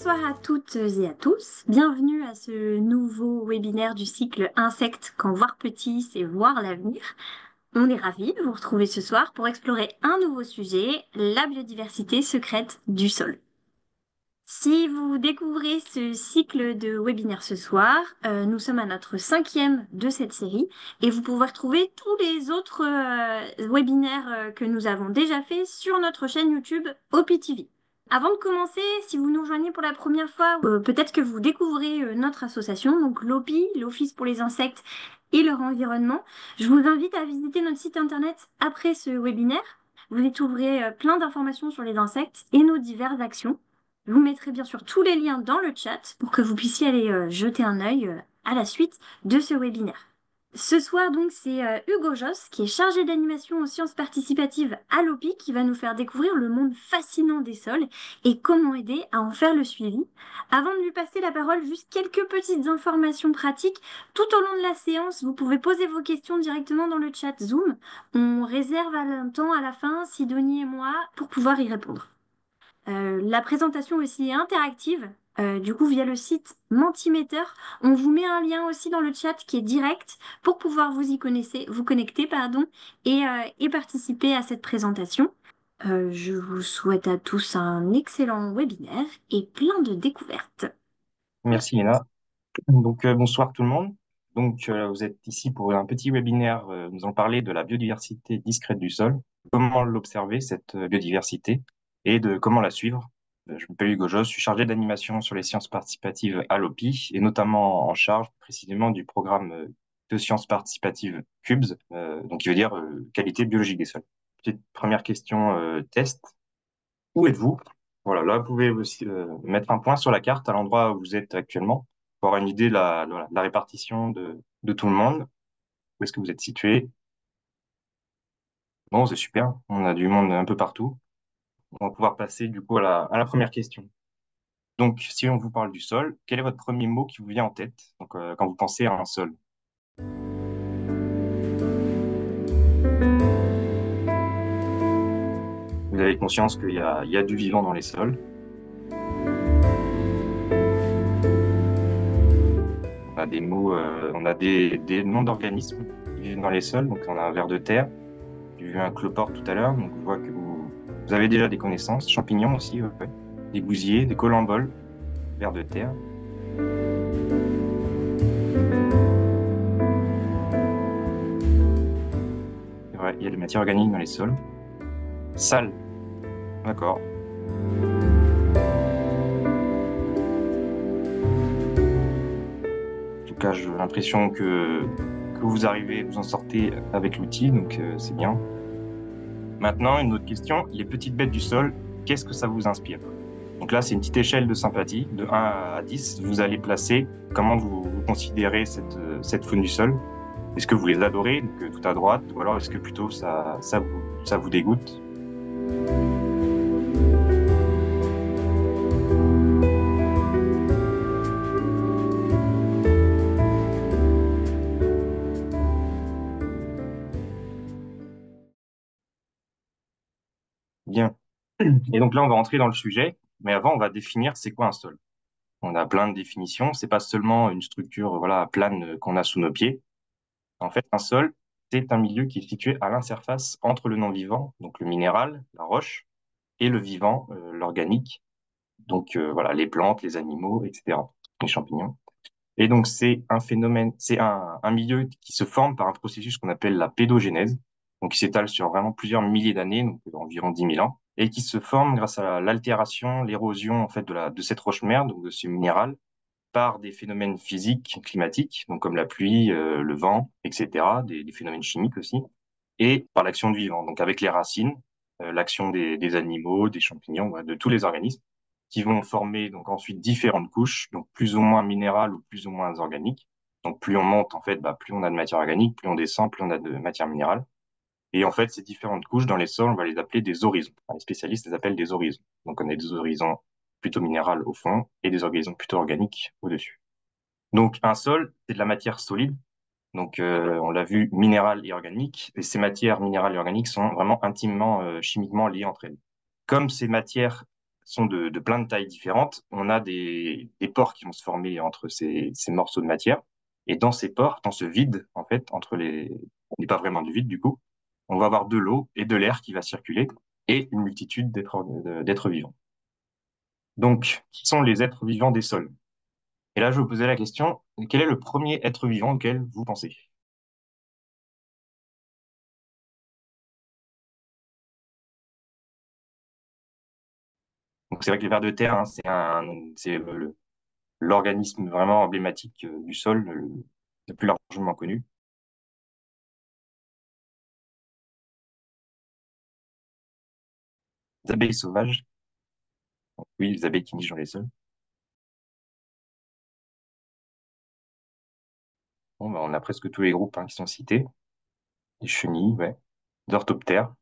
Bonsoir à toutes et à tous. Bienvenue à ce nouveau webinaire du cycle Insectes, quand voir petit, c'est voir l'avenir. On est ravis de vous retrouver ce soir pour explorer un nouveau sujet, la biodiversité secrète du sol. Si vous découvrez ce cycle de webinaires ce soir, nous sommes à notre 5e de cette série et vous pouvez retrouver tous les autres webinaires que nous avons déjà fait sur notre chaîne YouTube OPTV. Avant de commencer, si vous nous rejoignez pour la première fois, peut-être que vous découvrez notre association, donc l'OPI, l'Office pour les insectes et leur environnement. Je vous invite à visiter notre site internet après ce webinaire. Vous y trouverez plein d'informations sur les insectes et nos diverses actions. Je vous mettrai bien sûr tous les liens dans le chat pour que vous puissiez aller jeter un œil à la suite de ce webinaire. Ce soir, donc, c'est Hugo Joss, qui est chargé d'animation aux sciences participatives à l'OPI, qui va nous faire découvrir le monde fascinant des sols et comment aider à en faire le suivi. Avant de lui passer la parole, juste quelques petites informations pratiques. Tout au long de la séance, vous pouvez poser vos questions directement dans le chat Zoom. On réserve un temps à la fin, Sidonie et moi, pour pouvoir y répondre. La présentation aussi est interactive, du coup via le site Mentimeter. On vous met un lien aussi dans le chat qui est direct pour pouvoir vous connecter, et participer à cette présentation. Je vous souhaite à tous un excellent webinaire et plein de découvertes. Merci Léna. Donc bonsoir tout le monde. Donc vous êtes ici pour un petit webinaire. Nous allons parler de la biodiversité discrète du sol, comment l'observer cette biodiversité et de comment la suivre. Je m'appelle Hugo Joss, je suis chargé d'animation sur les sciences participatives à l'OPI et notamment en charge précisément du programme de sciences participatives CUBS, donc qui veut dire qualité biologique des sols. Petite première question test. Où êtes-vous? Voilà, là, vous pouvez aussi mettre un point sur la carte à l'endroit où vous êtes actuellement pour avoir une idée de la répartition de tout le monde. Où est-ce que vous êtes situé? Bon, c'est super. On a du monde un peu partout. On va pouvoir passer du coup à la première question. Donc, si on vous parle du sol, quel est votre premier mot qui vous vient en tête donc, quand vous pensez à un sol? Vous avez conscience il y a du vivant dans les sols. On a des mots, on a des noms d'organismes qui vivent dans les sols. Donc, on a un ver de terre. J'ai vu un cloporte tout à l'heure, donc je vois que vous avez déjà des connaissances. Champignons aussi, ouais. Des gousiers, des colamboles, vers de terre. C'est vrai, il y a des matières organiques dans les sols. Sales, d'accord. En tout cas, j'ai l'impression que vous arrivez, vous en sortez avec l'outil, donc c'est bien. Maintenant, une autre question. Les petites bêtes du sol, qu'est-ce que ça vous inspire? Donc là, c'est une petite échelle de sympathie, de 1 à 10. Vous allez placer comment vous considérez cette faune du sol. Est-ce que vous les adorez, donc tout à droite, ou alors est-ce que plutôt ça vous dégoûte? Bien. Et donc là, on va entrer dans le sujet, mais avant, on va définir c'est quoi un sol. On a plein de définitions. C'est pas seulement une structure, voilà, plane qu'on a sous nos pieds. En fait, un sol, c'est un milieu qui est situé à l'interface entre le non-vivant, donc le minéral, la roche, et le vivant, l'organique, donc voilà, les plantes, les animaux, etc., les champignons. Et donc, c'est un phénomène, c'est un milieu qui se forme par un processus qu'on appelle la pédogénèse, donc qui s'étale sur vraiment plusieurs milliers d'années, donc environ 10 000 ans, et qui se forme grâce à l'altération, l'érosion en fait de cette roche-mère, donc de ce minéral, par des phénomènes physiques, climatiques, donc comme la pluie, le vent, etc., des phénomènes chimiques aussi, et par l'action du vivant, donc avec les racines, l'action des animaux, des champignons, ouais, de tous les organismes, qui vont former donc ensuite différentes couches, donc plus ou moins minérales ou plus ou moins organiques. Donc plus on monte, en fait, bah, plus on a de matière organique, plus on descend, plus on a de matière minérale. Et en fait, ces différentes couches dans les sols, on va les appeler des horizons. Enfin, les spécialistes les appellent des horizons. Donc on a des horizons plutôt minérales au fond et des horizons plutôt organiques au-dessus. Donc un sol, c'est de la matière solide. Donc on l'a vu, minérale et organique. Et ces matières minérales et organiques sont vraiment intimement chimiquement liées entre elles. Comme ces matières sont de plein de tailles différentes. On a des pores qui vont se former entre ces morceaux de matière. Et dans ces pores, dans ce vide, en fait, entre les, on n'est pas vraiment du vide du coup, on va avoir de l'eau et de l'air qui va circuler et une multitude d'êtres vivants. Donc, qui sont les êtres vivants des sols? Et là, je vais vous poser la question, quel est le premier être vivant auquel vous pensez? Donc, c'est vrai que les vers de terre, hein, c'est l'organisme vraiment emblématique du sol, le plus largement connu. Les abeilles sauvages, oui, les abeilles qui nichent dans les sols. Bon, bah, on a presque tous les groupes hein, qui sont cités. Les chenilles, ouais. Les orthoptères.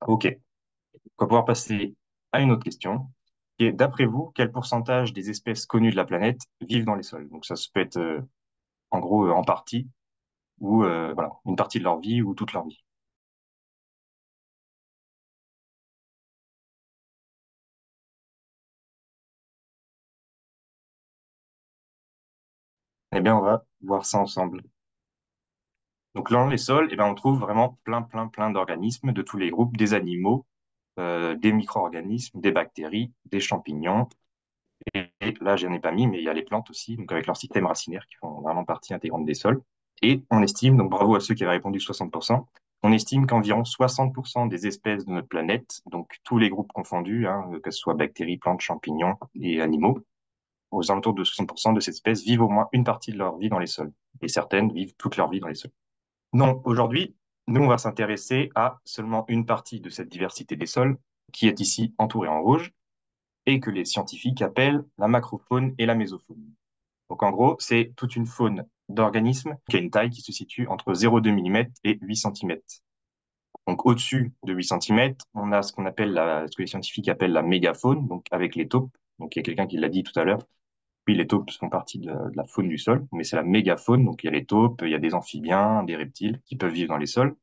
Ok. On va pouvoir passer à une autre question, qui est, d'après vous, quel pourcentage des espèces connues de la planète vivent dans les sols? Donc ça se peut être en gros en partie, ou voilà, une partie de leur vie ou toute leur vie. Eh bien, on va voir ça ensemble. Donc là, dans les sols, eh ben, on trouve vraiment plein d'organismes de tous les groupes, des animaux, des micro-organismes, des bactéries, des champignons. Et là, je n'en ai pas mis, mais il y a les plantes aussi, donc avec leur système racinaire qui font vraiment partie intégrante des sols. Et on estime, donc bravo à ceux qui avaient répondu 60%, on estime qu'environ 60% des espèces de notre planète, donc tous les groupes confondus, hein, que ce soit bactéries, plantes, champignons et animaux, aux alentours de 60% de ces espèces vivent au moins une partie de leur vie dans les sols. Et certaines vivent toute leur vie dans les sols. Donc aujourd'hui, nous, on va s'intéresser à seulement une partie de cette diversité des sols, qui est ici entourée en rouge, et que les scientifiques appellent la macrofaune et la mésofaune. Donc en gros, c'est toute une faune d'organismes qui a une taille qui se situe entre 0,2 mm et 8 cm. Donc au-dessus de 8 cm, on a ce qu'on appelle ce que les scientifiques appellent la mégafaune, donc avec les taupes. Donc il y a quelqu'un qui l'a dit tout à l'heure. Oui, les taupes font partie de la faune du sol, mais c'est la mégafaune. Donc il y a les taupes, il y a des amphibiens, des reptiles qui peuvent vivre dans les sols.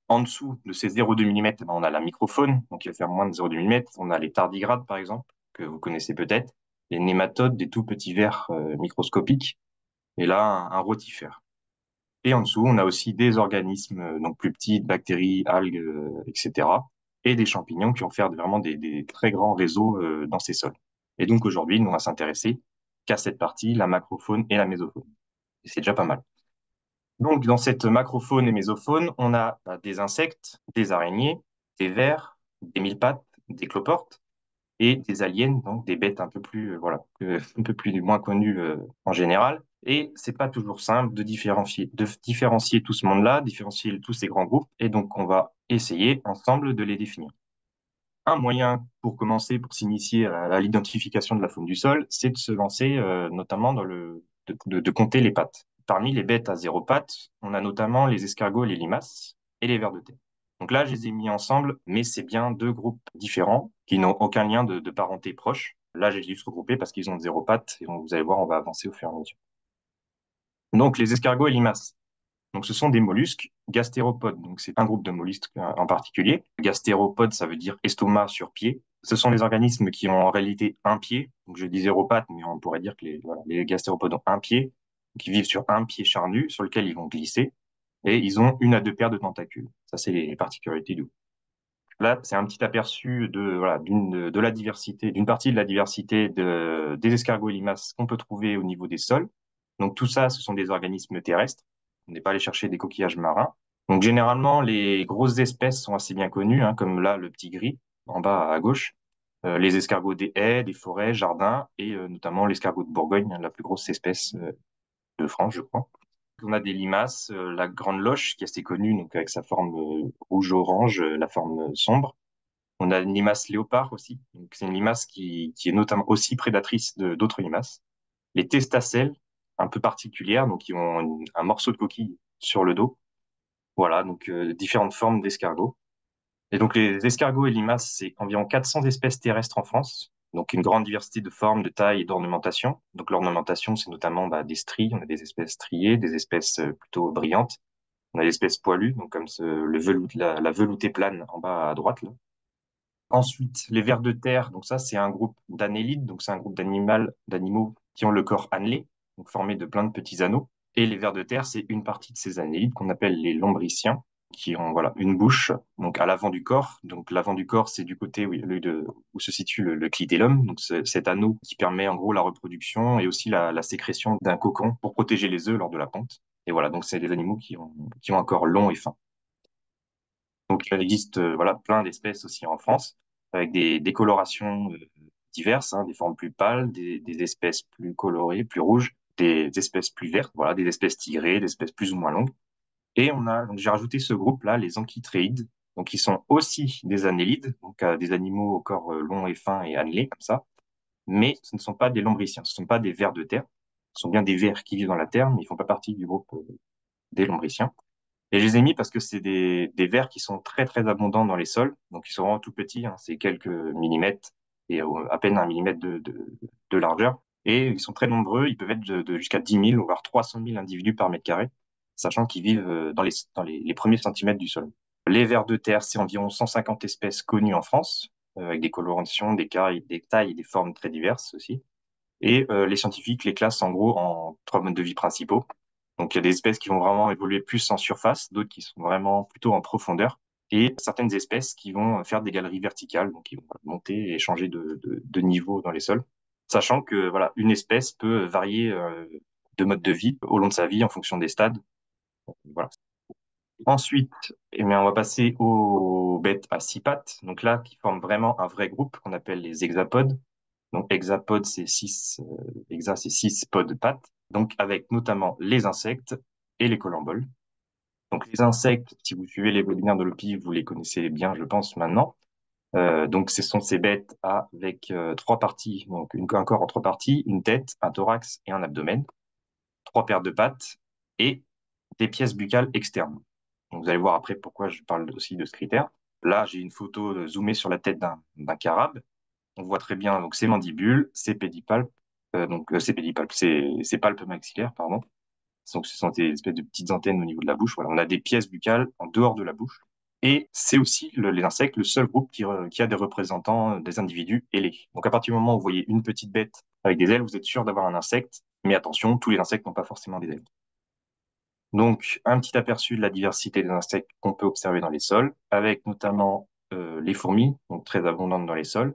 En dessous de ces 0,2 mm, on a la microfaune, donc qui va faire moins de 0,2 mm. On a les tardigrades, par exemple, que vous connaissez peut-être, les nématodes, des tout petits vers microscopiques, et là, un rotifère. Et en dessous, on a aussi des organismes donc plus petits, bactéries, algues, etc., et des champignons qui vont faire vraiment des très grands réseaux dans ces sols. Et donc aujourd'hui, nous, on va s'intéresser qu'à cette partie, la macrofaune et la mésofaune. Et c'est déjà pas mal. Donc, dans cette macrofaune et mésofaune, on a des insectes, des araignées, des vers, des mille-pattes, des cloportes et des aliens, donc des bêtes un peu plus, voilà, un peu plus moins connues en général. Et c'est pas toujours simple de différencier tout ce monde-là, différencier tous ces grands groupes. Et donc, on va essayer ensemble de les définir. Un moyen pour commencer, pour s'initier à l'identification de la faune du sol, c'est de se lancer notamment de compter les pattes. Parmi les bêtes à zéro pattes, on a notamment les escargots, les limaces et les vers de terre. Donc là, je les ai mis ensemble, mais c'est bien deux groupes différents qui n'ont aucun lien de parenté proche. Là, j'ai juste regroupé parce qu'ils ont zéro pattes et vous allez voir, on va avancer au fur et à mesure. Donc les escargots et limaces. Donc, ce sont des mollusques gastéropodes. Donc, c'est un groupe de mollusques en particulier. Gastéropodes, ça veut dire estomac sur pied. Ce sont des organismes qui ont en réalité un pied. Donc, je dis zéro pattes, mais on pourrait dire que voilà, les gastéropodes ont un pied, qui vivent sur un pied charnu sur lequel ils vont glisser. Et ils ont une à deux paires de tentacules. Ça, c'est les particularités du groupe. Là, c'est un petit aperçu voilà, de la diversité, d'une partie de la diversité des escargots et limaces qu'on peut trouver au niveau des sols. Donc tout ça, ce sont des organismes terrestres. On n'est pas allé chercher des coquillages marins. Donc généralement, les grosses espèces sont assez bien connues, hein, comme là le petit gris en bas à gauche, les escargots des haies, des forêts, jardins, et notamment l'escargot de Bourgogne, la plus grosse espèce de France, je crois. On a des limaces, la grande loche qui est assez connue, donc avec sa forme rouge-orange, la forme sombre. On a une limace léopard aussi. Donc, c'est une limace qui est notamment aussi prédatrice d'autres limaces. Les testacelles, un peu particulières, donc qui ont un morceau de coquille sur le dos. Voilà, donc différentes formes d'escargots. Et donc les escargots et limaces, c'est environ 400 espèces terrestres en France. Donc une grande diversité de formes, de tailles et d'ornementation. Donc l'ornementation, c'est notamment des stries. On a des espèces striées, des espèces plutôt brillantes. On a des espèces poilues, donc comme la veloutée plane en bas à droite, là. Ensuite, les vers de terre, donc ça, c'est un groupe d'annélides, donc c'est un groupe d'animaux qui ont le corps annelé, donc formé de plein de petits anneaux. Et les vers de terre, c'est une partie de ces annélides qu'on appelle les lombriciens, qui ont voilà une bouche, donc à l'avant du corps. Donc l'avant du corps, c'est du côté où se situe le clitellum, donc cet anneau qui permet en gros la reproduction et aussi la sécrétion d'un cocon pour protéger les œufs lors de la ponte. Et voilà, donc c'est des animaux qui ont un corps long et fin. Donc, il existe voilà, plein d'espèces aussi en France, avec des colorations diverses, hein, des formes plus pâles, des espèces plus colorées, plus rouges, des espèces plus vertes, voilà, des espèces tigrées, des espèces plus ou moins longues. Et donc j'ai rajouté ce groupe-là, les anchytréides, donc qui sont aussi des annélides, donc des animaux au corps long et fin et annelés, comme ça, mais ce ne sont pas des lombriciens, ce ne sont pas des vers de terre, ce sont bien des vers qui vivent dans la terre, mais ils ne font pas partie du groupe des lombriciens. Et je les ai mis parce que c'est des vers qui sont très très abondants dans les sols, donc ils sont vraiment tout petits, hein, c'est quelques millimètres et à peine un millimètre de largeur. Et ils sont très nombreux, ils peuvent être jusqu'à 10 000 voire 300 000 individus par mètre carré, sachant qu'ils vivent dans les premiers centimètres du sol. Les vers de terre, c'est environ 150 espèces connues en France, avec des colorations, des tailles et des formes très diverses aussi. Et les scientifiques les classent en gros en trois modes de vie principaux. Donc, il y a des espèces qui vont vraiment évoluer plus en surface, d'autres qui sont vraiment plutôt en profondeur, et certaines espèces qui vont faire des galeries verticales, donc qui vont monter et changer de niveau dans les sols. Sachant que voilà, une espèce peut varier de mode de vie au long de sa vie en fonction des stades. Voilà. Ensuite, eh bien, on va passer aux bêtes à six pattes, donc là, qui forment vraiment un vrai groupe qu'on appelle les hexapodes. Donc, hexapode, c'est six, hexa, c'est six pods de pattes. Donc, avec notamment les insectes et les colamboles. Donc, les insectes, si vous suivez les webinaires de l'OPI, vous les connaissez bien, je pense, maintenant. Donc, ce sont ces bêtes avec trois parties, donc un corps en trois parties, une tête, un thorax et un abdomen, trois paires de pattes et des pièces buccales externes. Donc, vous allez voir après pourquoi je parle aussi de ce critère. Là, j'ai une photo zoomée sur la tête d'un carabe. On voit très bien donc ses mandibules, ses pédipalpes, ses pédipalpes, ses palpes maxillaires, pardon. Donc ce sont des espèces de petites antennes au niveau de la bouche. Voilà, on a des pièces buccales en dehors de la bouche. Et c'est aussi les insectes le seul groupe qui a des représentants des individus ailés. Donc à partir du moment où vous voyez une petite bête avec des ailes, vous êtes sûr d'avoir un insecte. Mais attention, tous les insectes n'ont pas forcément des ailes. Donc un petit aperçu de la diversité des insectes qu'on peut observer dans les sols, avec notamment les fourmis, donc très abondantes dans les sols.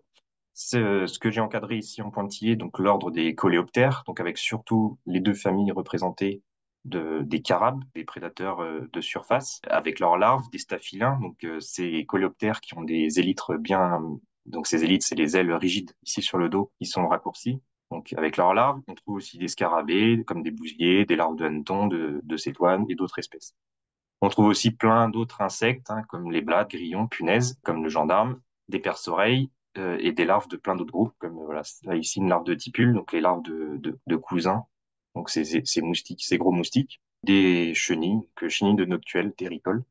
Ce que j'ai encadré ici en pointillé, donc l'ordre des coléoptères, donc avec surtout les deux familles représentées des carabes, des prédateurs de surface, avec leurs larves, des staphylins, donc ces coléoptères qui ont des élytres bien, donc ces élytres, c'est les ailes rigides ici sur le dos, qui sont raccourcies. Donc avec leurs larves, on trouve aussi des scarabées, comme des bousiers, des larves de hannetons, de cétoines et d'autres espèces. On trouve aussi plein d'autres insectes, hein, comme les blattes, grillons, punaises, comme le gendarme, des perce-oreilles et des larves de plein d'autres groupes, comme voilà, là, ici une larve de tipule, donc les larves de cousins, donc ces moustiques, ces gros moustiques, des chenilles, chenilles de noctuelles, terricoles.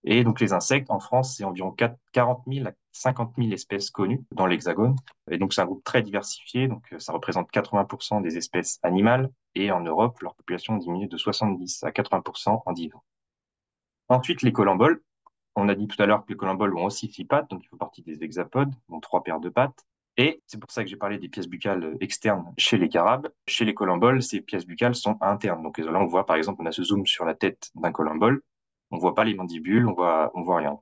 Et donc les insectes, en France, c'est environ 40 000 à 50 000 espèces connues dans l'Hexagone. Et donc c'est un groupe très diversifié, donc ça représente 80% des espèces animales. Et en Europe, leur population diminue de 70 à 80% en 10 ans. Ensuite, les colamboles. On a dit tout à l'heure que les colamboles ont aussi six pattes, donc ils font partie des hexapodes, donc trois paires de pattes. Et c'est pour ça que j'ai parlé des pièces buccales externes chez les carabes. Chez les colamboles, ces pièces buccales sont internes. Donc là, on voit, par exemple, on a ce zoom sur la tête d'un colambole. On voit pas les mandibules, on voit rien.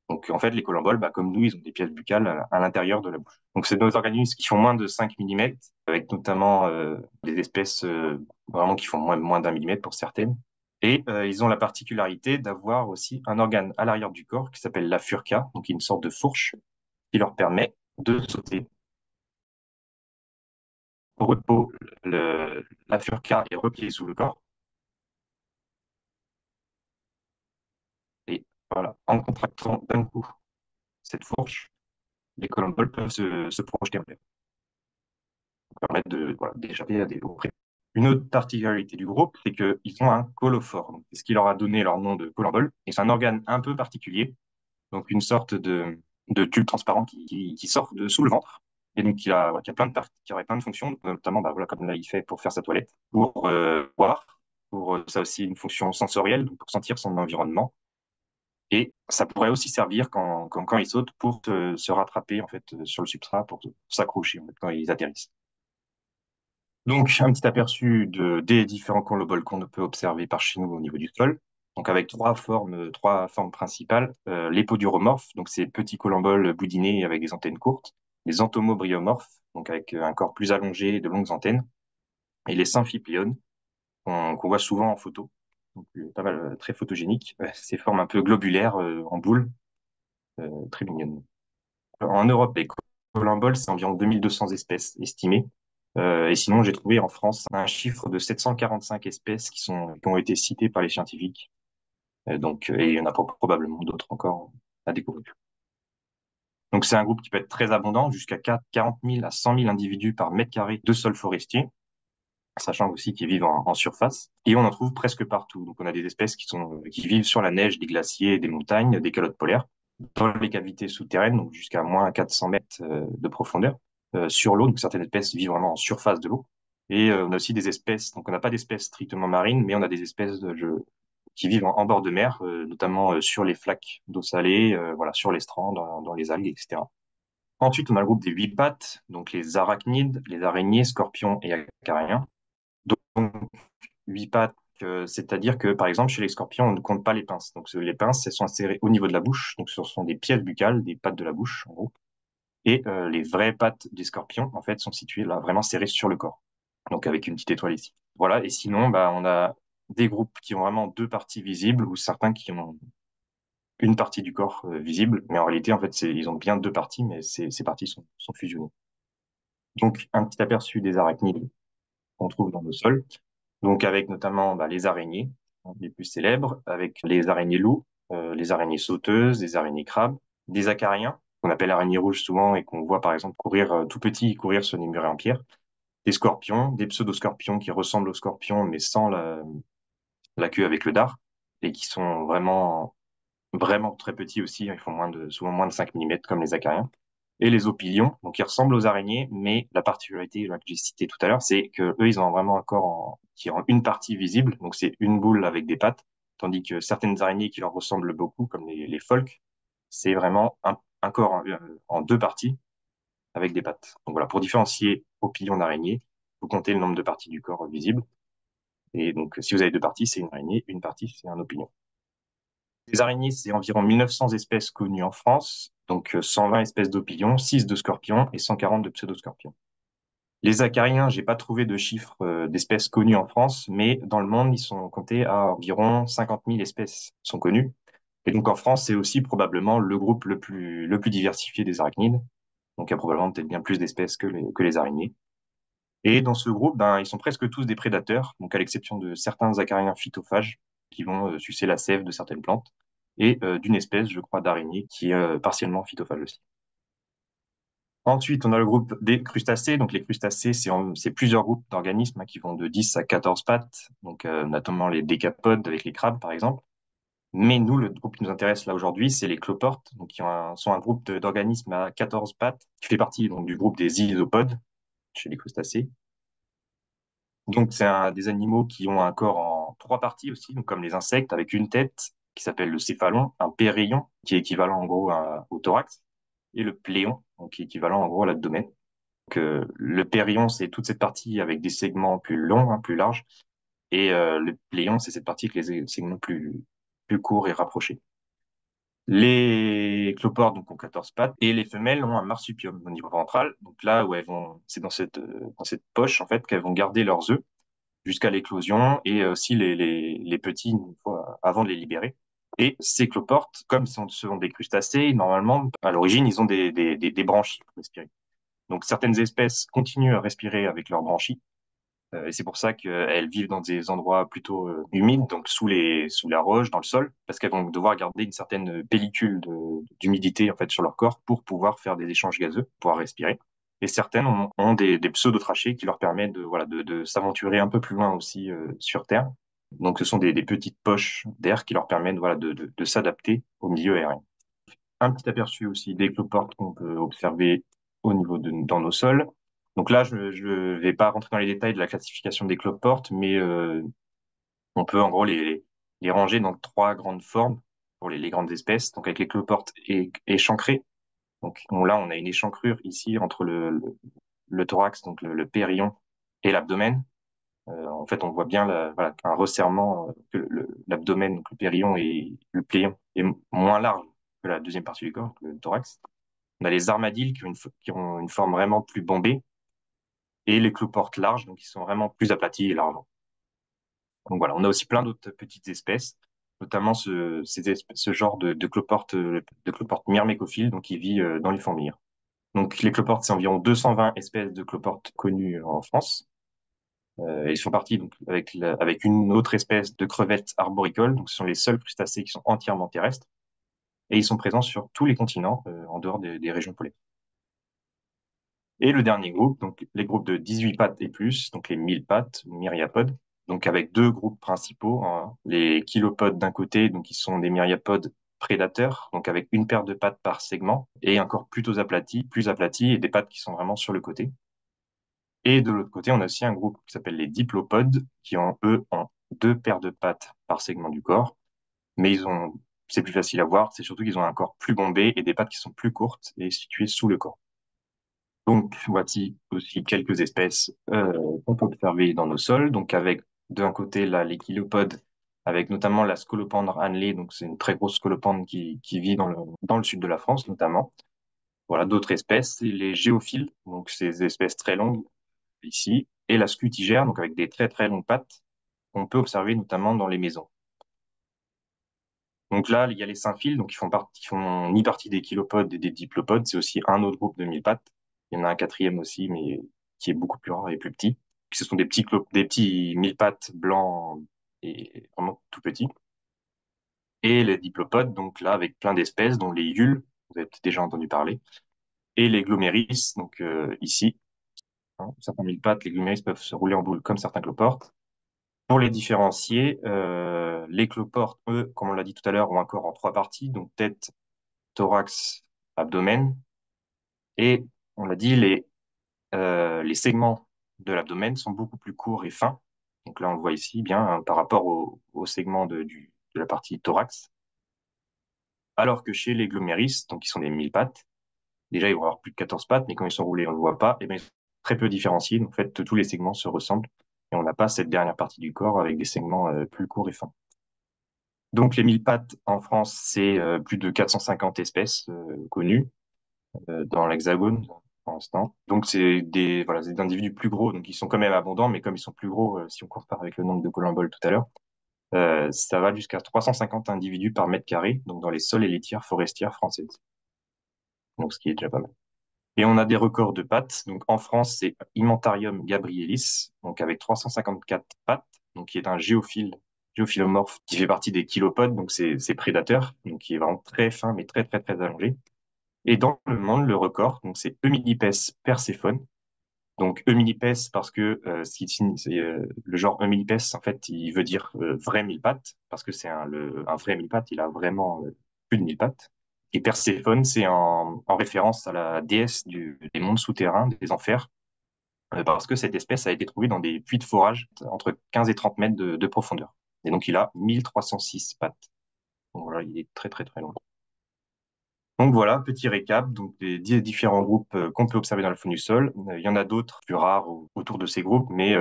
Donc en fait, les colamboles, bah, comme nous, ils ont des pièces buccales à l'intérieur de la bouche. Donc c'est des organismes qui font moins de 5 mm, avec notamment des espèces vraiment qui font moins d'un millimètre pour certaines. Et ils ont la particularité d'avoir aussi un organe à l'arrière du corps qui s'appelle la furca, donc une sorte de fourche qui leur permet de sauter. Au repos, la furca est repliée sous le corps. Et voilà, en contractant d'un coup cette fourche, les colomboles peuvent se projeter en l'air, pour permettre voilà, d'échapper aux prédateurs. Une autre particularité du groupe, c'est qu'ils ont un colophore. C'est ce qui leur a donné leur nom de colombole. Et c'est un organe un peu particulier, donc une sorte de tube transparent qui sort de sous le ventre. Et donc, qui a plein de parties, qui aurait plein de fonctions, notamment, bah, voilà, comme là, il fait pour faire sa toilette, pour boire, pour ça aussi une fonction sensorielle, donc pour sentir son environnement, Et ça pourrait aussi servir quand ils sautent pour se rattraper en fait sur le substrat, pour s'accrocher en fait, quand ils atterrissent. Donc, un petit aperçu des différents colobol qu'on peut observer par chez nous au niveau du sol. Donc, avec trois formes principales. Les poduromorphes, donc ces petits colomboles boudinés avec des antennes courtes. Les entomobryomorphes, donc avec un corps plus allongé et de longues antennes. Et les symphypliones, qu'on voit souvent en photo. Donc, pas mal, très photogénique. Ces formes un peu globulaires en boule, très mignonnes. En Europe, les collemboles, c'est environ 2200 espèces estimées. Et sinon, j'ai trouvé en France un chiffre de 745 espèces qui ont été citées par les scientifiques. Et il y en a probablement d'autres encore à découvrir. Donc, c'est un groupe qui peut être très abondant, jusqu'à 40 000 à 100 000 individus par mètre carré de sol forestier, sachant aussi qu'ils vivent en surface. Et on en trouve presque partout. Donc, on a des espèces qui vivent sur la neige, des glaciers, des montagnes, des calottes polaires, dans les cavités souterraines, donc jusqu'à moins 400 mètres de profondeur, sur l'eau. Donc, certaines espèces vivent vraiment en surface de l'eau. Et on a aussi des espèces, donc on n'a pas d'espèces strictement marines, mais on a des espèces qui vivent en bord de mer, notamment sur les flaques d'eau salée, voilà, sur les strands, dans les algues, etc. Ensuite, on a le groupe des huit pattes, donc les arachnides, les araignées, scorpions et acariens. Donc, huit pattes, c'est-à-dire que, par exemple, chez les scorpions, on ne compte pas les pinces. Donc, les pinces, elles sont insérées au niveau de la bouche. Donc, ce sont des pièces buccales, des pattes de la bouche, en gros. Et les vraies pattes des scorpions, en fait, sont situées là, vraiment serrées sur le corps. Donc, avec une petite étoile ici. Voilà. Et sinon, bah, on a des groupes qui ont vraiment deux parties visibles ou certains qui ont une partie du corps visible. Mais en réalité, en fait, ils ont bien deux parties, mais ces parties sont fusionnées. Donc, un petit aperçu des arachnides qu'on trouve dans nos sols. Donc avec notamment bah, les araignées, hein, les plus célèbres, avec les araignées loups, les araignées sauteuses, les araignées crabes, des acariens, qu'on appelle araignées rouges souvent et qu'on voit par exemple courir tout petit, courir sur des murets en pierre, des scorpions, des pseudoscorpions qui ressemblent aux scorpions mais sans la queue avec le dard et qui sont vraiment très petits aussi, ils font souvent moins de 5 mm comme les acariens. Et les opilions, donc ils ressemblent aux araignées, mais la particularité que j'ai citée tout à l'heure, c'est que eux, ils ont vraiment un corps qui rend une partie visible, donc c'est une boule avec des pattes, tandis que certaines araignées qui leur ressemblent beaucoup, comme les phoques, c'est vraiment un corps en deux parties avec des pattes. Donc voilà, pour différencier opilion d'araignée, vous comptez le nombre de parties du corps visibles. Et donc, si vous avez deux parties, c'est une araignée, une partie, c'est un opilion. Les araignées, c'est environ 1900 espèces connues en France, donc 120 espèces d'opilions, 6 de scorpions et 140 de pseudoscorpions. Les acariens, j'ai pas trouvé de chiffres d'espèces connues en France, mais dans le monde, ils sont comptés à environ 50 000 espèces sont connues. Et donc en France, c'est aussi probablement le groupe le plus diversifié des arachnides. Donc il y a probablement peut-être bien plus d'espèces que les araignées. Et dans ce groupe, ben, ils sont presque tous des prédateurs, donc à l'exception de certains acariens phytophages qui vont sucer la sève de certaines plantes, et d'une espèce, je crois, d'araignée qui est partiellement phytophage aussi. Ensuite, on a le groupe des crustacés. Donc les crustacés, c'est plusieurs groupes d'organismes hein, qui vont de 10 à 14 pattes, donc notamment les décapodes avec les crabes, par exemple. Mais nous, le groupe qui nous intéresse là aujourd'hui, c'est les cloportes, donc sont un groupe d'organismes à 14 pattes, qui fait partie donc, du groupe des isopodes chez les crustacés. Donc, des animaux qui ont un corps en trois parties aussi, donc comme les insectes, avec une tête qui s'appelle le céphalon, un périon qui est équivalent en gros au thorax, et le pléon, donc qui est équivalent en gros à l'abdomen. Donc, le périon, c'est toute cette partie avec des segments plus longs, hein, plus larges, et le pléon, c'est cette partie avec les segments plus courts et rapprochés. Les cloportes donc, ont 14 pattes et les femelles ont un marsupium au niveau ventral. Donc là où c'est dans cette poche en fait qu'elles vont garder leurs œufs jusqu'à l'éclosion et aussi les petits une fois avant de les libérer. Et ces cloportes, comme ce sont des crustacés, normalement, à l'origine, ils ont des branchies pour respirer. Donc certaines espèces continuent à respirer avec leurs branchies. Et c'est pour ça qu'elles vivent dans des endroits plutôt humides, donc sous la roche, dans le sol, parce qu'elles vont devoir garder une certaine pellicule d'humidité en fait sur leur corps pour pouvoir faire des échanges gazeux, pouvoir respirer. Et certaines ont des pseudotrachées qui leur permettent de s'aventurer un peu plus loin aussi sur Terre. Donc ce sont des petites poches d'air qui leur permettent de s'adapter au milieu aérien. Un petit aperçu aussi des cloportes qu'on peut observer dans nos sols. Donc là, je ne vais pas rentrer dans les détails de la classification des cloportes, mais on peut en gros les ranger dans trois grandes formes. pour les grandes espèces, donc avec les cloportes échancrées. Donc là, on a une échancrure ici entre le thorax, donc le périon et l'abdomen. En fait, on voit bien voilà, un resserrement, que l'abdomen, donc le périon et le pléon est moins large que la deuxième partie du corps, le thorax. On a les armadilles qui ont une forme vraiment plus bombée et les cloportes larges, donc qui sont vraiment plus aplaties et larges. Donc voilà, on a aussi plein d'autres petites espèces, notamment ce genre de cloporte myrmécophile, donc qui vit dans les fourmilières. Donc les cloportes, c'est environ 220 espèces de cloportes connues en France. Ils font partie donc avec une autre espèce de crevettes arboricoles. Donc ce sont les seuls crustacés qui sont entièrement terrestres et ils sont présents sur tous les continents en dehors des régions polaires. Et le dernier groupe, donc les groupes de 18 pattes et plus, donc les 1000 pattes, myriapodes, donc avec deux groupes principaux, hein, les kilopodes d'un côté, donc qui sont des myriapodes prédateurs, donc avec une paire de pattes par segment, et encore plus aplatis, et des pattes qui sont vraiment sur le côté. Et de l'autre côté, on a aussi un groupe qui s'appelle les diplopodes, qui ont deux paires de pattes par segment du corps, mais c'est plus facile à voir, c'est surtout qu'ils ont un corps plus bombé et des pattes qui sont plus courtes et situées sous le corps. Donc, voici aussi quelques espèces qu'on peut observer dans nos sols. Donc, avec d'un côté là, les chilopodes, avec notamment la scolopendre annelée, donc c'est une très grosse scolopendre qui vit dans le sud de la France notamment. Voilà, d'autres espèces, c'est les géophiles, donc ces espèces très longues ici, et la scutigère, donc avec des très très longues pattes, qu'on peut observer notamment dans les maisons. Donc là, il y a les symphiles, donc ils font ni partie des chilopodes et des diplopodes, c'est aussi un autre groupe de mille pattes. Il y en a un quatrième aussi, mais qui est beaucoup plus rare et plus petit. Puis ce sont des petits mille pattes blancs et vraiment tout petits. Et les diplopodes, donc là, avec plein d'espèces, dont les yules, vous avez peut-être déjà entendu parler, et les gloméris, donc ici, hein, certains mille pattes, les gloméris peuvent se rouler en boule comme certains cloportes. Pour les différencier, les cloportes, eux, comme on l'a dit tout à l'heure, ont un corps en trois parties, donc tête, thorax, abdomen. Et on l'a dit, les segments de l'abdomen sont beaucoup plus courts et fins. Donc là, on le voit ici bien par rapport au segment de la partie thorax. Alors que chez les gloméris, donc qui sont des mille pattes, déjà ils vont avoir plus de 14 pattes, mais quand ils sont roulés, on ne le voit pas, et bien ils sont très peu différenciés. Donc, en fait, tous les segments se ressemblent et on n'a pas cette dernière partie du corps avec des segments plus courts et fins. Donc les mille pattes en France, c'est plus de 450 espèces connues dans l'Hexagone pour l'instant. Donc voilà, c'est des individus plus gros, donc ils sont quand même abondants, mais comme ils sont plus gros, si on compare avec le nombre de collemboles tout à l'heure, ça va jusqu'à 350 individus par mètre carré, donc dans les sols et litières forestières françaises. Donc ce qui est déjà pas mal. Et on a des records de pattes. Donc en France, c'est Immentarium gabrielis, donc avec 354 pattes, donc qui est un géophilomorphe qui fait partie des chilopodes, donc c'est prédateur, donc qui est vraiment très fin mais très très très allongé. Et dans le monde, le record, donc c'est Eumillipes perséphone. Donc Eumillipes parce que le genre Eumillipes, en fait, il veut dire vrai mille pattes, parce que c'est un vrai mille pattes, il a vraiment plus de mille pattes. Et Perséphone, c'est en référence à la déesse des mondes souterrains, des enfers, parce que cette espèce a été trouvée dans des puits de forage entre 15 et 30 mètres de profondeur. Et donc il a 1306 pattes. Donc voilà, il est très très très long. Donc voilà, petit récap, donc des différents groupes qu'on peut observer dans le fond du sol. Il y en a d'autres plus rares autour de ces groupes, mais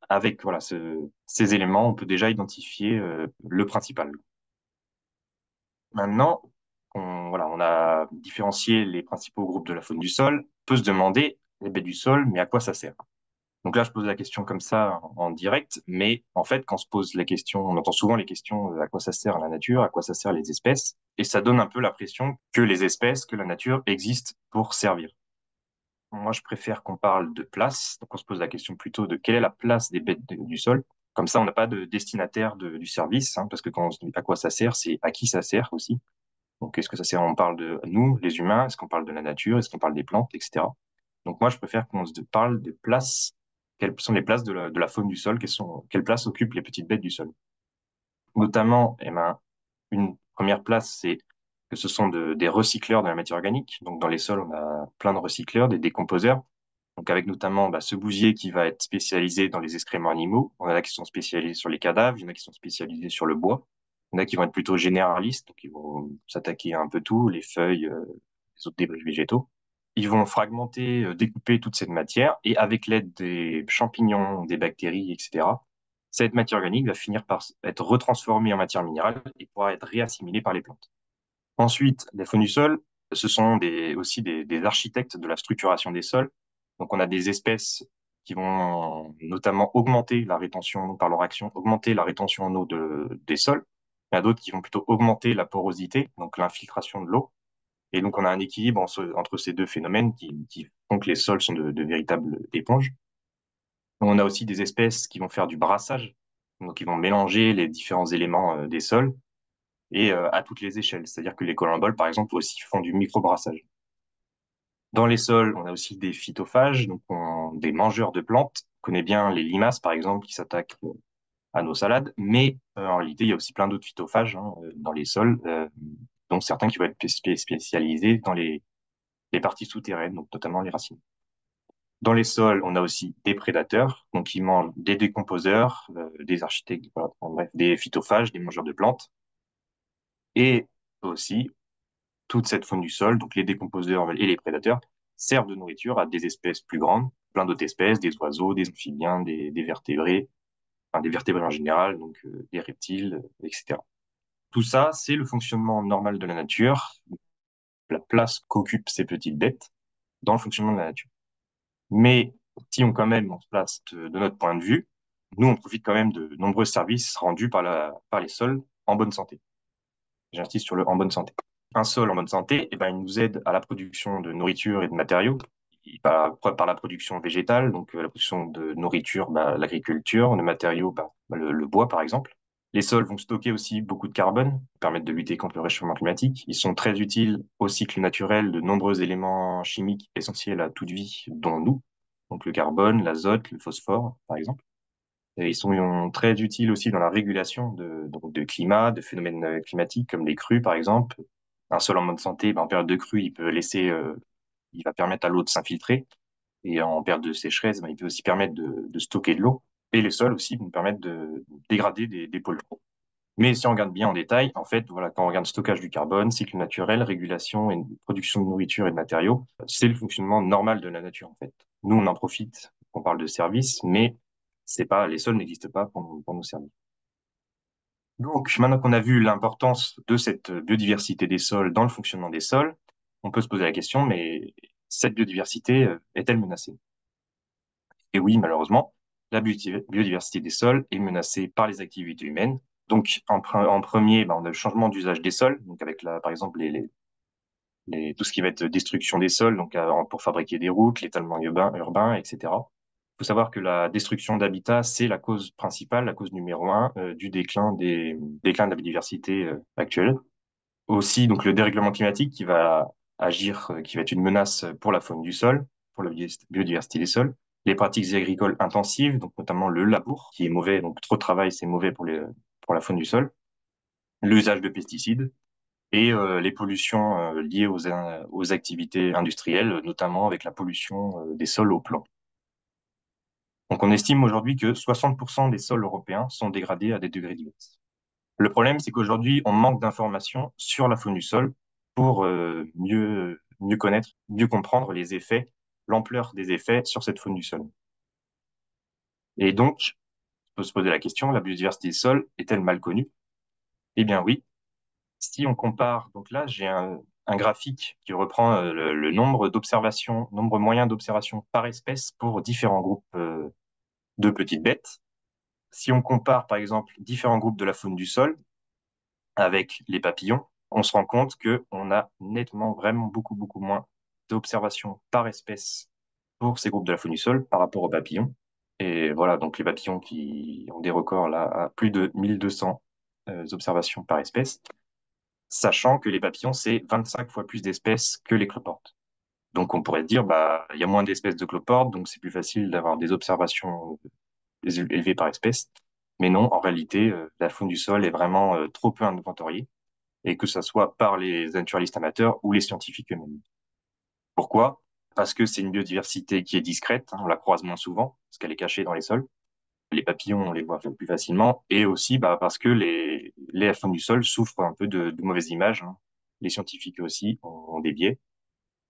avec voilà, ces éléments, on peut déjà identifier le principal. Maintenant, voilà, on a différencié les principaux groupes de la faune du sol. On peut se demander, les bêtes du sol, mais à quoi ça sert? Donc là, je pose la question comme ça en direct, mais en fait, quand on se pose la question, on entend souvent les questions à quoi ça sert la nature, à quoi ça sert les espèces, et ça donne un peu l'impression que les espèces, que la nature existent pour servir. Moi, je préfère qu'on parle de place, donc on se pose la question plutôt de quelle est la place des bêtes du sol. Comme ça, on n'a pas de destinataire du service, hein, parce que quand on se dit à quoi ça sert, c'est à qui ça sert aussi. Donc, est-ce que ça sert? On parle de nous, les humains, est-ce qu'on parle de la nature, est-ce qu'on parle des plantes, etc. Donc, moi, je préfère qu'on se parle des places. Quelles sont les places de la faune du sol? Quelles places occupent les petites bêtes du sol? Notamment, eh ben, une première place, c'est que ce sont des recycleurs de la matière organique. Donc, dans les sols, on a plein de recycleurs, des décomposeurs. Donc, avec notamment ce bousier qui va être spécialisé dans les excréments animaux. On en a qui sont spécialisés sur les cadavres, il y en a qui sont spécialisés sur le bois. Il y en a qui vont être plutôt généralistes, donc ils vont s'attaquer à un peu tout, les feuilles, les autres débris végétaux. Ils vont fragmenter, découper toute cette matière et avec l'aide des champignons, des bactéries, etc., cette matière organique va finir par être retransformée en matière minérale et pourra être réassimilée par les plantes. Ensuite, les faunes du sol, ce sont aussi des architectes de la structuration des sols. Donc, on a des espèces qui vont notamment augmenter la rétention en eau par leur action, augmenter la rétention en eau des sols. Il y en a d'autres qui vont plutôt augmenter la porosité, donc l'infiltration de l'eau. Et donc, on a un équilibre entre ces deux phénomènes qui font que les sols sont de véritables éponges. On a aussi des espèces qui vont faire du brassage, donc ils vont mélanger les différents éléments des sols et à toutes les échelles. C'est-à-dire que les collemboles, par exemple, aussi font du microbrassage. Dans les sols, on a aussi des phytophages, donc des mangeurs de plantes. On connaît bien les limaces, par exemple, qui s'attaquent à nos salades, mais en réalité, il y a aussi plein d'autres phytophages dans les sols, dont certains qui vont être spécialisés dans les parties souterraines, donc notamment les racines. Dans les sols, on a aussi des prédateurs, donc ils mangent des décomposeurs, des architectes, voilà, en bref, des phytophages, des mangeurs de plantes, et aussi toute cette faune du sol, donc les décomposeurs et les prédateurs, servent de nourriture à des espèces plus grandes, plein d'autres espèces, des oiseaux, des amphibiens, des vertébrés, enfin des vertébrés en général, donc des reptiles, etc. Tout ça, c'est le fonctionnement normal de la nature, la place qu'occupent ces petites bêtes dans le fonctionnement de la nature. Mais si on quand même on se place de notre point de vue, nous on profite quand même de nombreux services rendus par les sols en bonne santé. J'insiste sur le en bonne santé. Un sol en bonne santé, eh ben, il nous aide à la production de nourriture et de matériaux, par la production végétale, donc la production de nourriture, bah, l'agriculture, de matériaux, bah, le bois par exemple. Les sols vont stocker aussi beaucoup de carbone, permettre de lutter contre le réchauffement climatique. Ils sont très utiles au cycle naturel de nombreux éléments chimiques essentiels à toute vie, dont nous, donc le carbone, l'azote, le phosphore par exemple. Et ils sont très utiles aussi dans la régulation donc de climat, de phénomènes climatiques comme les crues, par exemple. Un sol en bonne santé, ben, en période de crue, il va permettre à l'eau de s'infiltrer. Et en période de sécheresse, ben, il peut aussi permettre de stocker de l'eau. Et les sols aussi vont permettre de dégrader des polluants. Mais si on regarde bien en détail, en fait, voilà, quand on regarde stockage du carbone, cycle naturel, régulation et production de nourriture et de matériaux, c'est le fonctionnement normal de la nature, en fait. Nous, on en profite, on parle de services, mais c'est pas, les sols n'existent pas pour nous servir. Donc, maintenant qu'on a vu l'importance de cette biodiversité des sols dans le fonctionnement des sols, on peut se poser la question, mais cette biodiversité est-elle menacée? Et oui, malheureusement, la biodiversité des sols est menacée par les activités humaines. Donc, en premier, ben, on a le changement d'usage des sols, donc avec par exemple tout ce qui va être destruction des sols, donc pour fabriquer des routes, l'étalement urbain, etc. Il faut savoir que la destruction d'habitats, c'est la cause principale, la cause numéro un du déclin de la biodiversité actuelle. Aussi, donc le dérèglement climatique qui va agir, qui va être une menace pour la faune du sol, pour la biodiversité des sols. Les pratiques agricoles intensives, donc notamment le labour, qui est mauvais, donc trop de travail, c'est mauvais pour la faune du sol. L'usage de pesticides et les pollutions liées aux activités industrielles, notamment avec la pollution des sols au plomb. Donc on estime aujourd'hui que 60% des sols européens sont dégradés à des degrés divers. Le problème, c'est qu'aujourd'hui, on manque d'informations sur la faune du sol pour mieux connaître, mieux comprendre les effets, l'ampleur des effets sur cette faune du sol. Et donc, on peut se poser la question, la biodiversité des sols est-elle mal connue? Eh bien oui. Si on compare, donc là, j'ai un graphique qui reprend le nombre d'observations, nombre moyen d'observations par espèce pour différents groupes de petites bêtes. Si on compare, par exemple, différents groupes de la faune du sol, avec les papillons, on se rend compte que on a nettement, vraiment beaucoup moins d'observations par espèce pour ces groupes de la faune du sol par rapport aux papillons. Et voilà, donc les papillons qui ont des records là à plus de 1200 observations par espèce, sachant que les papillons, c'est 25 fois plus d'espèces que les cloportes. Donc on pourrait se dire, bah, il y a moins d'espèces de cloportes, donc c'est plus facile d'avoir des observations élevées par espèce. Mais non, en réalité, la faune du sol est vraiment trop peu inventoriée et que ce soit par les naturalistes amateurs ou les scientifiques eux-mêmes. Pourquoi? Parce que c'est une biodiversité qui est discrète, hein, on la croise moins souvent, parce qu'elle est cachée dans les sols, Les papillons, on les voit plus facilement. Et aussi parce que les faune du sol souffrent un peu de mauvaises images, hein. Les scientifiques aussi ont des biais.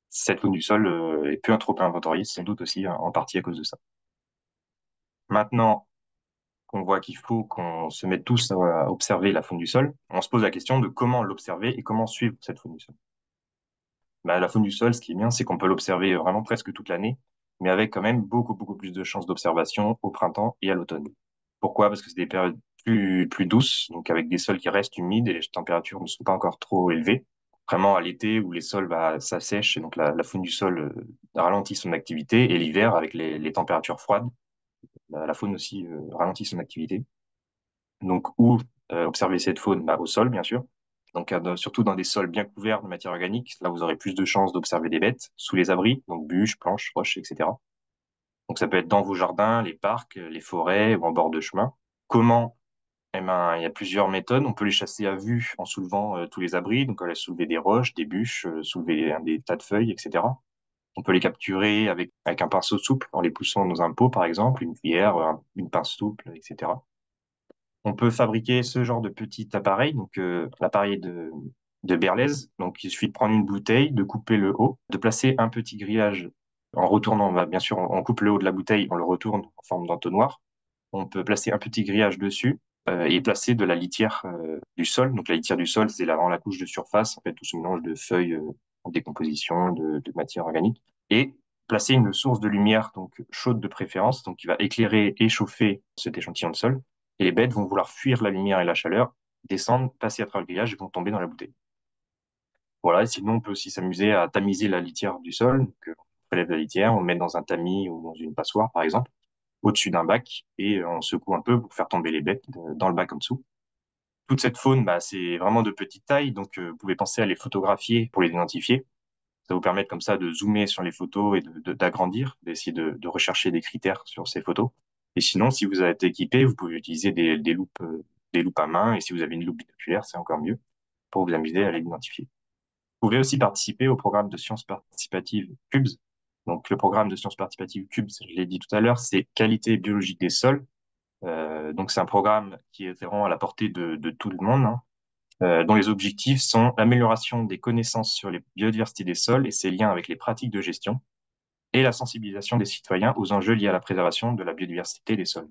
Cette faune du sol est peu trop inventoriée, sans doute aussi en partie à cause de ça. Maintenant qu'on voit qu'il faut qu'on se mette tous à observer la faune du sol, on se pose la question de comment l'observer et comment suivre cette faune du sol. La faune du sol, ce qui est bien, c'est qu'on peut l'observer vraiment presque toute l'année, mais avec quand même beaucoup plus de chances d'observation au printemps et à l'automne. Pourquoi? Parce que c'est des périodes plus douces, donc avec des sols qui restent humides et les températures ne sont pas encore trop élevées. Vraiment à l'été où les sols s'assèchent et donc la faune du sol ralentit son activité, et l'hiver avec les températures froides, la faune aussi ralentit son activité. Donc où observer cette faune? Au sol, bien sûr. Donc, surtout dans des sols bien couverts de matière organique, là, vous aurez plus de chances d'observer des bêtes sous les abris, donc bûches, planches, roches, etc. Donc, ça peut être dans vos jardins, les parcs, les forêts ou en bord de chemin. Comment? Eh ben, il y a plusieurs méthodes. On peut les chasser à vue en soulevant tous les abris, donc on va soulever des roches, des bûches, soulever des tas de feuilles, etc. On peut les capturer avec un pinceau souple en les poussant dans un pot, par exemple, une cuillère, une pince souple, etc. On peut fabriquer ce genre de petit appareil, donc l'appareil de Berlez. Donc il suffit de prendre une bouteille, de couper le haut, de placer un petit grillage en retournant. Bien sûr, on coupe le haut de la bouteille, on le retourne en forme d'entonnoir. On peut placer un petit grillage dessus et placer de la litière du sol. Donc la litière du sol, c'est avant la couche de surface, en fait, tout ce mélange de feuilles en décomposition, de matière organique. Et placer une source de lumière, donc chaude de préférence, donc qui va éclairer et chauffer cet échantillon de sol. Et les bêtes vont vouloir fuir la lumière et la chaleur, descendre, passer à travers le grillage et vont tomber dans la bouteille. Voilà, et sinon on peut aussi s'amuser à tamiser la litière du sol. Donc, on prélève la litière, on le met dans un tamis ou dans une passoire, par exemple, au-dessus d'un bac, et on secoue un peu pour faire tomber les bêtes dans le bac en dessous. Toute cette faune, c'est vraiment de petite taille, donc vous pouvez penser à les photographier pour les identifier. Ça vous permet comme ça de zoomer sur les photos et d'agrandir, d'essayer de rechercher des critères sur ces photos. Et sinon, si vous êtes équipé, vous pouvez utiliser des loupes à main. Et si vous avez une loupe binoculaire, c'est encore mieux pour vous amuser à les identifier. Vous pouvez aussi participer au programme de sciences participatives CUBS. Donc, le programme de sciences participatives CUBS, je l'ai dit tout à l'heure, c'est qualité biologique des sols. Donc, c'est un programme qui est vraiment à la portée de tout le monde, hein, dont les objectifs sont l'amélioration des connaissances sur les biodiversités des sols et ses liens avec les pratiques de gestion, et la sensibilisation des citoyens aux enjeux liés à la préservation de la biodiversité des sols.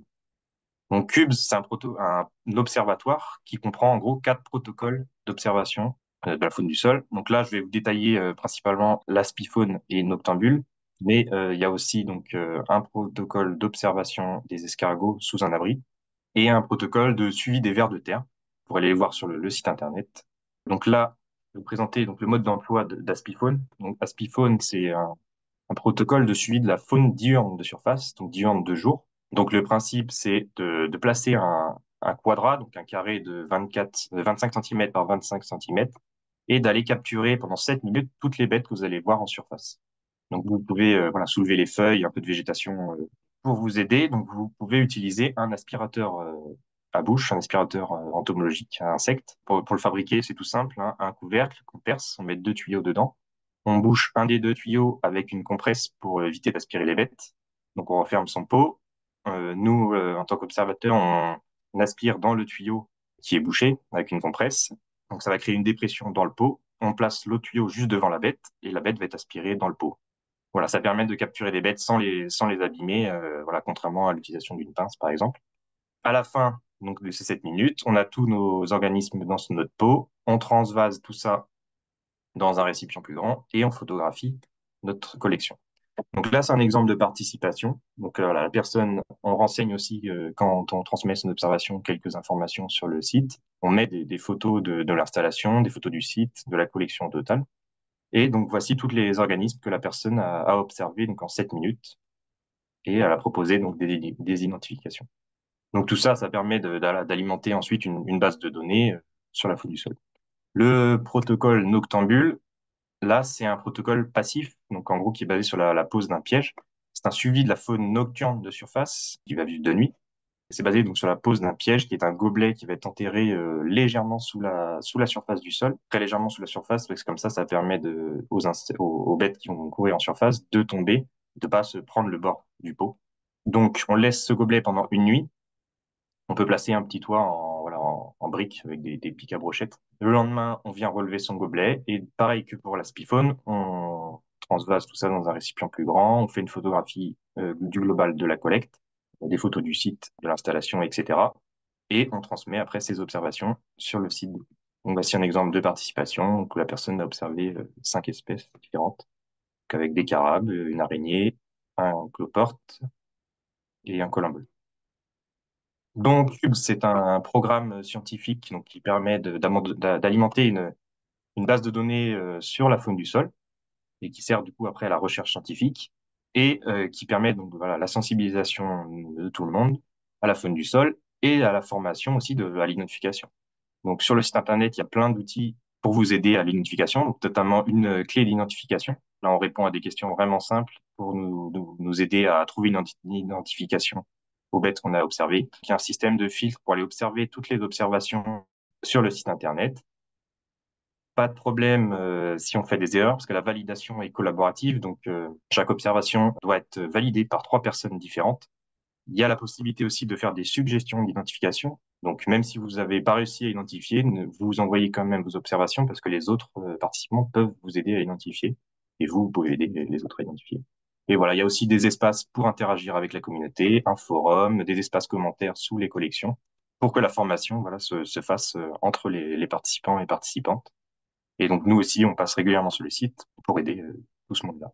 Donc, CUBS, c'est un observatoire qui comprend en gros 4 protocoles d'observation de la faune du sol. Donc là, je vais vous détailler principalement l'aspifaune et noctambule, mais il y a aussi donc un protocole d'observation des escargots sous un abri et un protocole de suivi des vers de terre. Vous pourrez aller les voir sur le site internet. Donc là, je vais vous présenter donc le mode d'emploi d'Aspifaune. Donc Aspifaune, c'est un protocole de suivi de la faune diurne de surface, donc diurne de jour. Donc le principe, c'est de placer un quadrat, donc un carré de 25 cm par 25 cm, et d'aller capturer pendant 7 minutes toutes les bêtes que vous allez voir en surface. Donc vous pouvez voilà, soulever les feuilles, un peu de végétation pour vous aider. Donc vous pouvez utiliser un aspirateur à bouche, un aspirateur entomologique à insectes. Pour le fabriquer, c'est tout simple, hein, un couvercle qu'on perce, on met 2 tuyaux dedans. On bouche un des 2 tuyaux avec une compresse pour éviter d'aspirer les bêtes. Donc on referme son pot. Nous, en tant qu'observateurs, on aspire dans le tuyau qui est bouché avec une compresse. Donc ça va créer une dépression dans le pot. On place l'autre tuyau juste devant la bête et la bête va être aspirée dans le pot. Voilà, ça permet de capturer des bêtes sans les abîmer, voilà, contrairement à l'utilisation d'une pince, par exemple. À la fin donc, de ces 7 minutes, on a tous nos organismes dans notre pot. On transvase tout ça dans un récipient plus grand et on photographie notre collection. Donc là, c'est un exemple de participation. Donc voilà, la personne, on renseigne aussi quand on transmet son observation quelques informations sur le site. On met des photos de l'installation, des photos du site, de la collection totale. Et donc voici tous les organismes que la personne a observés donc en 7 minutes et elle a proposé donc des identifications. Donc tout ça, ça permet d'alimenter ensuite une base de données sur la faune du sol. Le protocole Noctambule, là, c'est un protocole passif, donc en gros qui est basé sur la pose d'un piège. C'est un suivi de la faune nocturne de surface qui va vivre de nuit. C'est basé donc sur la pose d'un piège qui est un gobelet qui va être enterré légèrement sous la surface du sol, très légèrement sous la surface, parce que comme ça permet aux bêtes qui vont courir en surface de tomber, de pas se prendre le bord du pot. Donc on laisse ce gobelet pendant une nuit. On peut placer un petit toit voilà, en briques avec des pics à brochettes. Le lendemain, on vient relever son gobelet et pareil que pour la spiphone, on transvase tout ça dans un récipient plus grand. On fait une photographie du global de la collecte, des photos du site, de l'installation, etc. Et on transmet après ces observations sur le site. Donc, voici un exemple de participation où la personne a observé 5 espèces différentes, avec des carabes, une araignée, un cloporte et un columbus. Donc, Cube, c'est un programme scientifique donc, qui permet d'alimenter une base de données sur la faune du sol et qui sert du coup après à la recherche scientifique et qui permet donc voilà la sensibilisation de tout le monde à la faune du sol et à la formation aussi à l'identification. Donc, sur le site internet, il y a plein d'outils pour vous aider à l'identification, donc notamment une clé d'identification. Là, on répond à des questions vraiment simples pour nous aider à trouver une identification aux bêtes qu'on a observées. Il y a un système de filtre pour aller observer toutes les observations sur le site internet. Pas de problème si on fait des erreurs, parce que la validation est collaborative, donc chaque observation doit être validée par 3 personnes différentes. Il y a la possibilité aussi de faire des suggestions d'identification. Donc, même si vous n'avez pas réussi à identifier, vous envoyez quand même vos observations parce que les autres participants peuvent vous aider à identifier et vous pouvez aider les autres à identifier. Et voilà, il y a aussi des espaces pour interagir avec la communauté, un forum, des espaces commentaires sous les collections pour que la formation voilà, se fasse entre les participants et participantes. Et donc, nous aussi, on passe régulièrement sur le site pour aider tout ce monde-là.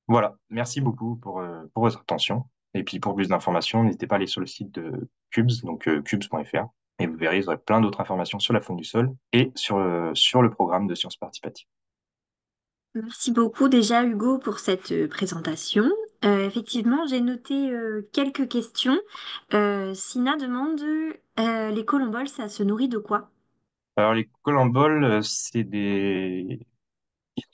Voilà, merci beaucoup pour votre attention. Et puis pour plus d'informations, n'hésitez pas à aller sur le site de Cubes, donc cubes.fr, et vous verrez, vous aurez plein d'autres informations sur la faune du sol et sur le programme de sciences participatives. Merci beaucoup déjà Hugo pour cette présentation. Effectivement, j'ai noté quelques questions. Sina demande les colomboles, ça se nourrit de quoi? Alors les colamboles, ils se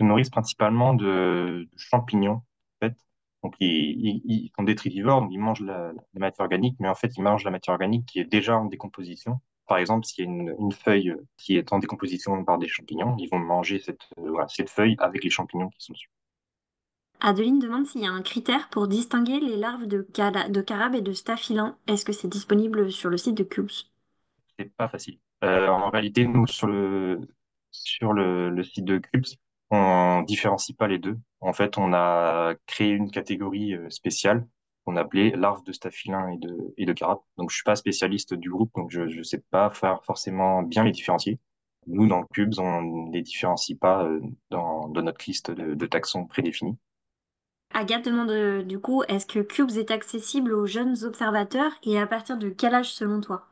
nourrissent principalement de champignons, en fait. Donc ils sont détritivores, donc ils mangent la matière organique, mais en fait ils mangent la matière organique qui est déjà en décomposition. Par exemple, s'il y a une feuille qui est en décomposition par des champignons, ils vont manger voilà, cette feuille avec les champignons qui sont dessus. Adeline demande s'il y a un critère pour distinguer les larves de carabe et de staphylin. Est-ce que c'est disponible sur le site de Cubes? C'est pas facile. En réalité, nous, sur le site de Cubes, on différencie pas les deux. En fait, on a créé une catégorie spéciale qu'on appelait larves de staphylin et de carabe. Donc, je suis pas spécialiste du groupe, donc je sais pas faire forcément bien les différencier. Nous, dans Cubes, on les différencie pas dans notre liste de taxons prédéfinis. Agathe demande du coup, est-ce que Cubes est accessible aux jeunes observateurs et à partir de quel âge selon toi?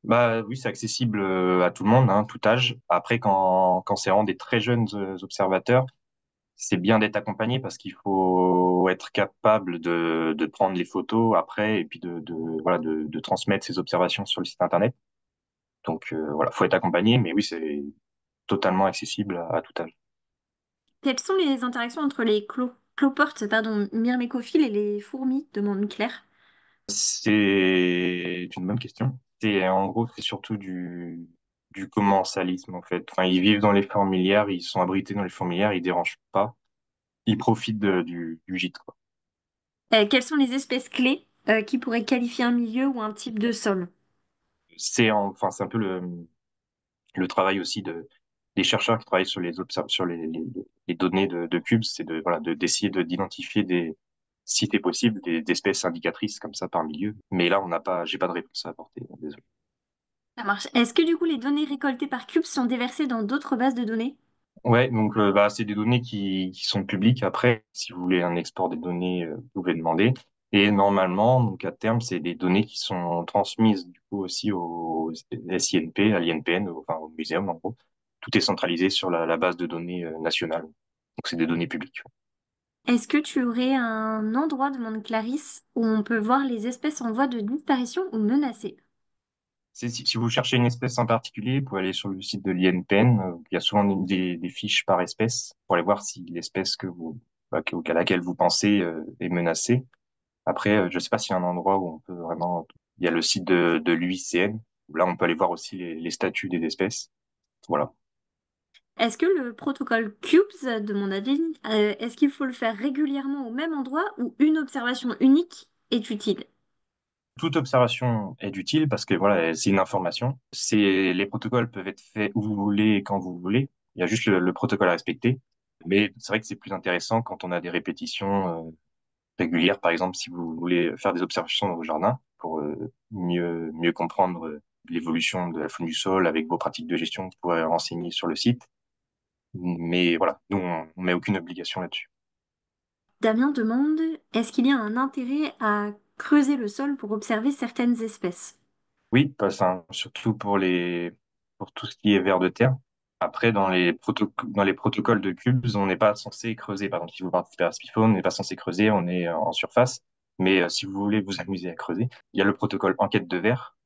Bah oui, c'est accessible à tout le monde, hein, tout âge. Après, quand c'est vraiment des très jeunes observateurs, c'est bien d'être accompagné parce qu'il faut être capable de prendre les photos après et puis voilà, de transmettre ses observations sur le site internet. Donc voilà, faut être accompagné, mais oui, c'est totalement accessible à tout âge. Quelles sont les interactions entre les cloportes, pardon, myrmécophiles et les fourmis? Demande Claire. C'est une bonne question. En gros, c'est surtout du commensalisme en fait. Enfin, ils vivent dans les fourmilières, ils sont abrités dans les fourmilières, ils dérangent pas, ils profitent du gîte, quoi. Quelles sont les espèces clés qui pourraient qualifier un milieu ou un type de sol? Enfin, c'est un peu le travail aussi des chercheurs qui travaillent sur les données de Cubes, c'est voilà, d'essayer d'identifier si c'est possible, des espèces indicatrices comme ça par milieu. Mais là, j'ai pas de réponse à apporter, désolé. Ça marche. Est-ce que du coup les données récoltées par Cubes sont déversées dans d'autres bases de données? Ouais, donc bah, c'est des données qui sont publiques. Après, si vous voulez un export des données, vous pouvez demander. Et normalement, donc à terme, c'est des données qui sont transmises du coup aussi au SINP, à l'INPN, enfin au muséum en gros. Tout est centralisé sur la base de données nationale. Donc c'est des données publiques. Est-ce que tu aurais un endroit, demande Clarisse, où on peut voir les espèces en voie de disparition ou menacées? Si vous cherchez une espèce en particulier, vous pouvez aller sur le site de l'INPN. Il y a souvent des fiches par espèce pour aller voir si l'espèce à laquelle vous pensez est menacée. Après, je ne sais pas s'il y a un endroit où on peut vraiment. Il y a le site de l'UICN, où là, on peut aller voir aussi les statuts des espèces. Voilà. Est-ce que le protocole Cubes, demande Adeline, est-ce qu'il faut le faire régulièrement au même endroit ou une observation unique est utile? Toute observation est utile parce que voilà, c'est une information. Les protocoles peuvent être faits où vous voulez et quand vous voulez. Il y a juste le protocole à respecter. Mais c'est vrai que c'est plus intéressant quand on a des répétitions régulières. Par exemple, si vous voulez faire des observations dans vos jardins pour mieux comprendre l'évolution de la faune du sol avec vos pratiques de gestion, vous pourrez renseigner sur le site. Mais voilà, nous, on met aucune obligation là-dessus. Damien demande, est-ce qu'il y a un intérêt à creuser le sol pour observer certaines espèces? Oui, surtout pour tout ce qui est vers de terre. Après, dans les protocoles de cubes, on n'est pas censé creuser. Par exemple, si vous participez à Spiphone, on n'est pas censé creuser, on est en surface. Mais si vous voulez vous amuser à creuser, il y a le protocole enquête de verre,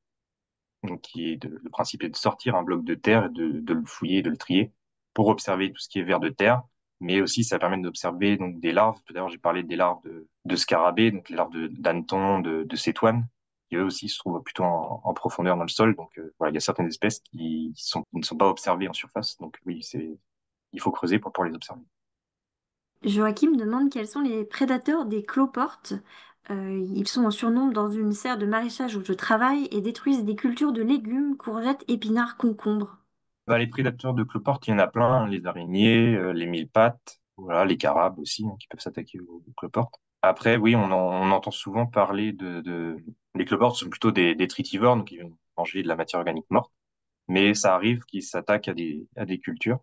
donc le principe est de sortir un bloc de terre, et de le fouiller, de le trier, pour observer tout ce qui est vers de terre. Mais aussi, ça permet d'observer donc des larves. Tout à l'heure, j'ai parlé des larves de scarabées, donc les larves d'hannetons, de cétoines, qui eux aussi se trouvent plutôt en profondeur dans le sol. Donc voilà, il y a certaines espèces qui ne sont pas observées en surface. Donc oui, il faut creuser pour les observer. Joachim demande quels sont les prédateurs des cloportes. Ils sont en surnombre dans une serre de maraîchage où je travaille et détruisent des cultures de légumes, courgettes, épinards, concombres. Bah, les prédateurs de cloportes, il y en a plein, hein, les araignées, les mille-pattes, voilà, les carabes aussi, hein, qui peuvent s'attaquer aux cloportes. Après, oui, on entend souvent parler Les cloportes sont plutôt des détritivores, donc ils vont manger de la matière organique morte, mais ça arrive qu'ils s'attaquent à des cultures,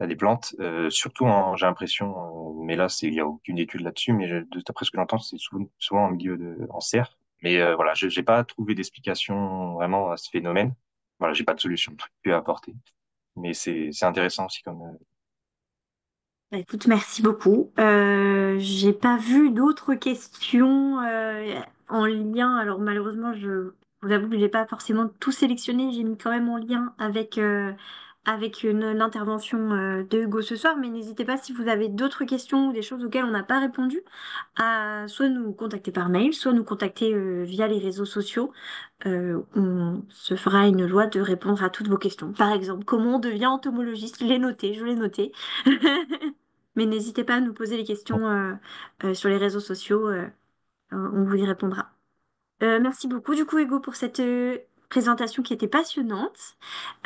à des plantes, j'ai l'impression, mais là, il y a aucune étude là-dessus, mais d'après ce que j'entends, c'est souvent en en serre. Mais voilà, j'ai pas trouvé d'explication vraiment à ce phénomène. Voilà, j'ai pas de solution plus à apporter. Mais c'est intéressant aussi comme. Bah, écoute, merci beaucoup. J'ai pas vu d'autres questions en lien. Alors malheureusement, je vous avoue que j'ai pas forcément tout sélectionné. J'ai mis quand même en lien avec l'intervention de Hugo ce soir. Mais n'hésitez pas si vous avez d'autres questions ou des choses auxquelles on n'a pas répondu, à soit nous contacter par mail, soit nous contacter via les réseaux sociaux. On se fera une joie de répondre à toutes vos questions. Par exemple, comment on devient entomologiste? Je l'ai noté. Mais n'hésitez pas à nous poser les questions sur les réseaux sociaux, on vous y répondra. Merci beaucoup du coup Hugo pour cette présentation qui était passionnante.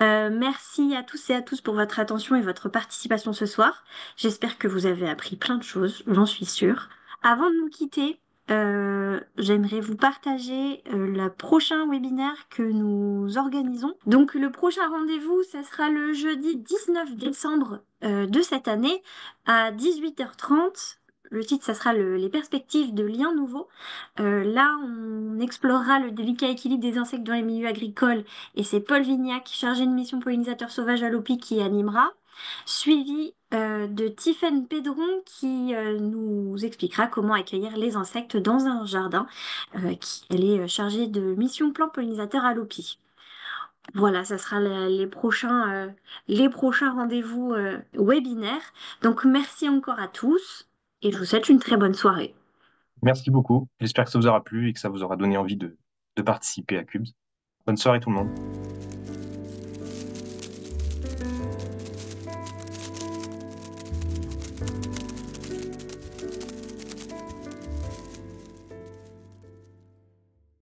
Merci à tous et à tous pour votre attention et votre participation ce soir. J'espère que vous avez appris plein de choses, j'en suis sûre. Avant de nous quitter, j'aimerais vous partager le prochain webinaire que nous organisons. Donc le prochain rendez-vous, ça sera le jeudi 19 décembre de cette année à 18h30. Le titre, ça sera les perspectives de liens nouveaux. Là, on explorera le délicat équilibre des insectes dans les milieux agricoles et c'est Paul Vignac, chargé de mission pollinisateur sauvage à l'OPI, qui animera, suivi de Tiffaine Pédron qui nous expliquera comment accueillir les insectes dans un jardin, elle est chargée de mission plan pollinisateur à l'OPI. Voilà, ça sera les prochains rendez-vous webinaires. Donc merci encore à tous et je vous souhaite une très bonne soirée. Merci beaucoup. J'espère que ça vous aura plu et que ça vous aura donné envie de participer à Cubes. Bonne soirée tout le monde.